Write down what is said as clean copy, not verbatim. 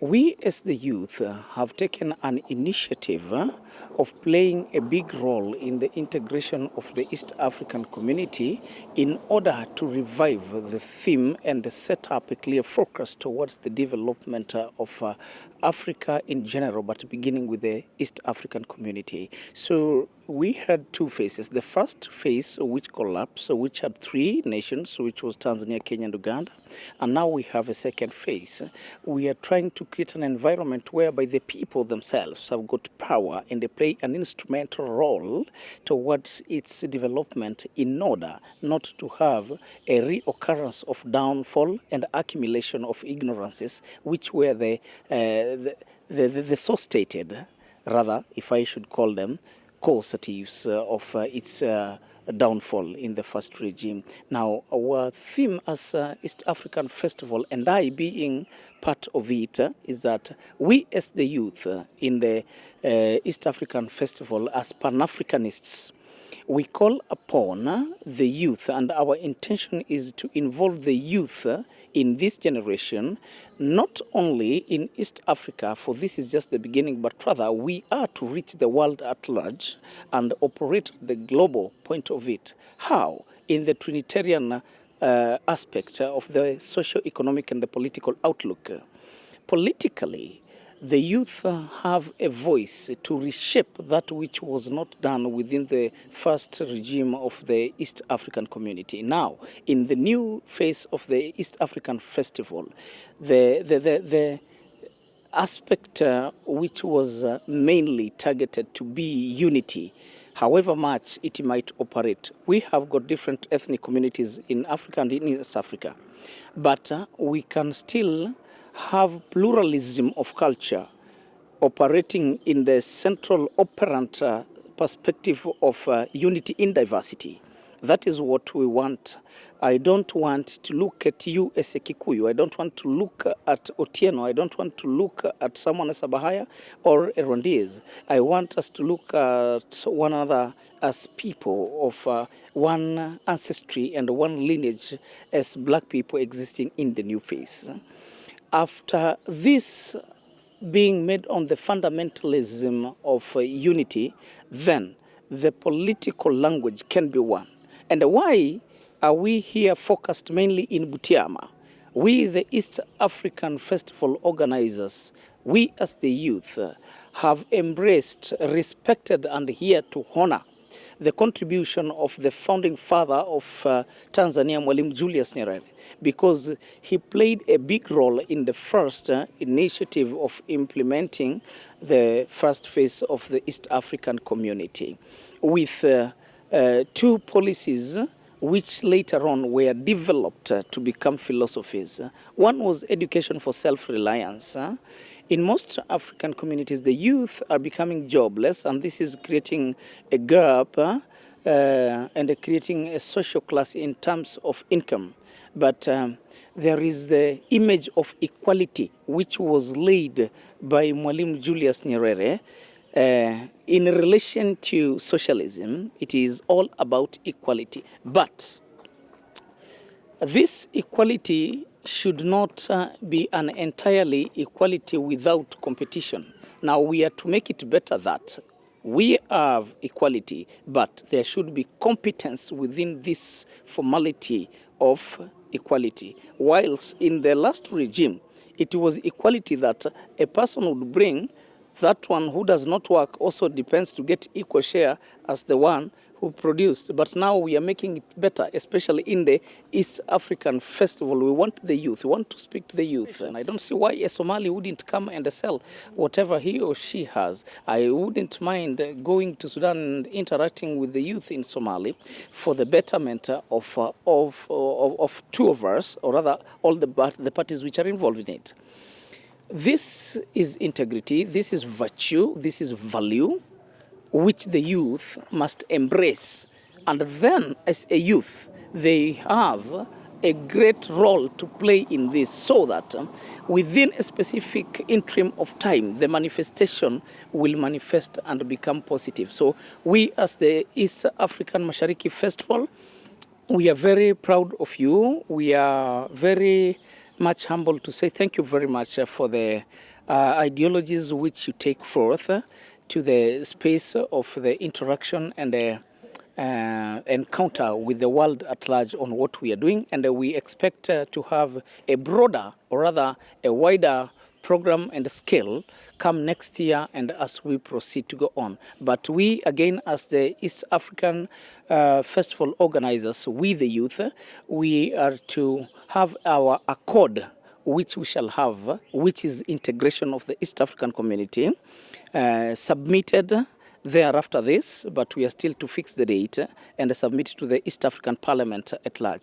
We as the youth have taken an initiative of playing a big role in the integration of the East African community in order to revive the theme and set up a clear focus towards the development of Africa in general, but beginning with the East African community. So we had two phases. The first phase, which collapsed, which had three nations, which was Tanzania, Kenya, and Uganda. And now we have a second phase. We are trying to create an environment whereby the people themselves have got power and they play an instrumental role towards its development in order not to have a reoccurrence of downfall and accumulation of ignorances, which were the so stated, rather, if I should call them, causatives of its downfall in the first regime. Now, our theme as East African Festival, and I being part of it, is that we as the youth in the East African Festival, as Pan-Africanists, we call upon the youth, and our intention is to involve the youth in this generation, not only in East Africa, for this is just the beginning, but rather we are to reach the world at large and operate the global point of it. How? In the Trinitarian aspect of the socio-economic and the political outlook. Politically, the youth have a voice to reshape that which was not done within the first regime of the East African community. Now, in the new phase of the East African Festival, the aspect which was mainly targeted to be unity, however much it might operate. We have got different ethnic communities in Africa and in East Africa, but we can still have pluralism of culture operating in the central operant perspective of unity in diversity. That is what we want. I don't want to look at you as a Kikuyu. I don't want to look at Otieno. I don't want to look at someone as a Bahaya or a Rwandese. I want us to look at one another as people of one ancestry and one lineage as black people existing in the new phase. After this being made on the fundamentalism of unity, then the political language can be one. And why are we here focused mainly in Butiama? We, the East African Festival organizers, we as the youth have embraced, respected, and here to honor the contribution of the founding father of Tanzania, Mwalimu Julius Nyerere, because he played a big role in the first initiative of implementing the first phase of the East African community with two policies which later on were developed to become philosophies. One was education for self-reliance. In most African communities, the youth are becoming jobless, and this is creating a gap and creating a social class in terms of income. But there is the image of equality, which was laid by Mwalimu Julius Nyerere. In relation to socialism, it is all about equality. But this equality should not be an entirely equality without competition. Now we are to make it better that we have equality, but there should be competence within this formality of equality. Whilst in the last regime, it was equality that a person would bring. That one who does not work also depends to get equal share as the one who produced. But now we are making it better, especially in the East African Festival. We want the youth, we want to speak to the youth. And I don't see why a Somali wouldn't come and sell whatever he or she has. I wouldn't mind going to Sudan and interacting with the youth in Somali for the betterment of two of us, or rather all the parties which are involved in it. This is integrity, this is virtue, this is value, which the youth must embrace. And then, as a youth, they have a great role to play in this, so that within a specific interim of time, the manifestation will manifest and become positive. So we, as the East African Mashariki Festival, we are very proud of you. We are very much humbled to say thank you very much for the ideologies which you take forth to the space of the interaction and the encounter with the world at large on what we are doing. And we expect to have a broader, or rather a wider program and scale come next year and as we proceed to go on. But we, again, as the East African Festival organizers, we the youth, we are to have our accord which we shall have, which is integration of the East African community, submitted thereafter this, but we are still to fix the date and submit it to the East African Parliament at large.